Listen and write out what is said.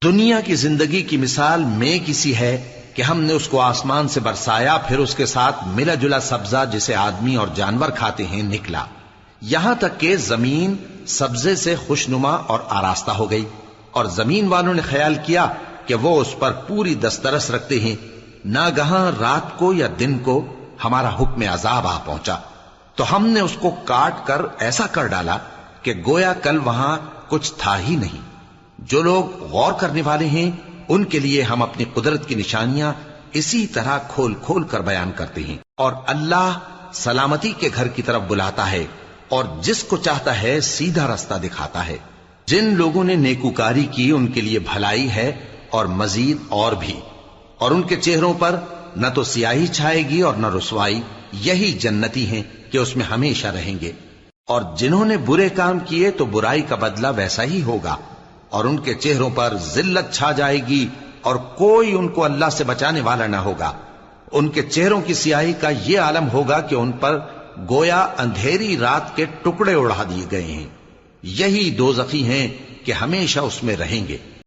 دنیا کی زندگی کی مثال میں کسی ہے کہ ہم نے اس کو آسمان سے برسایا، پھر اس کے ساتھ ملا جلا سبزہ جسے آدمی اور جانور کھاتے ہیں نکلا، یہاں تک کہ زمین سبزے سے خوشنما اور آراستہ ہو گئی، اور زمین والوں نے خیال کیا کہ وہ اس پر پوری دسترس رکھتے ہیں، ناگہاں رات کو یا دن کو ہمارا حکم عذاب آ پہنچا تو ہم نے اس کو کاٹ کر ایسا کر ڈالا کہ گویا کل وہاں کچھ تھا ہی نہیں۔ جو لوگ غور کرنے والے ہیں ان کے لیے ہم اپنی قدرت کی نشانیاں اسی طرح کھول کھول کر بیان کرتے ہیں، اور اللہ سلامتی کے گھر کی طرف بلاتا ہے اور جس کو چاہتا ہے سیدھا رستہ دکھاتا ہے۔ جن لوگوں نے نیکوکاری کی ان کے لیے بھلائی ہے اور مزید اور بھی، اور ان کے چہروں پر نہ تو سیاہی چھائے گی اور نہ رسوائی، یہی جنتی ہیں کہ اس میں ہمیشہ رہیں گے۔ اور جنہوں نے برے کام کیے تو برائی کا بدلہ ویسا ہی ہوگا، اور ان کے چہروں پر ذلت چھا جائے گی اور کوئی ان کو اللہ سے بچانے والا نہ ہوگا۔ ان کے چہروں کی سیاہی کا یہ عالم ہوگا کہ ان پر گویا اندھیری رات کے ٹکڑے اڑا دیے گئے ہیں، یہی دوزخی ہیں کہ ہمیشہ اس میں رہیں گے۔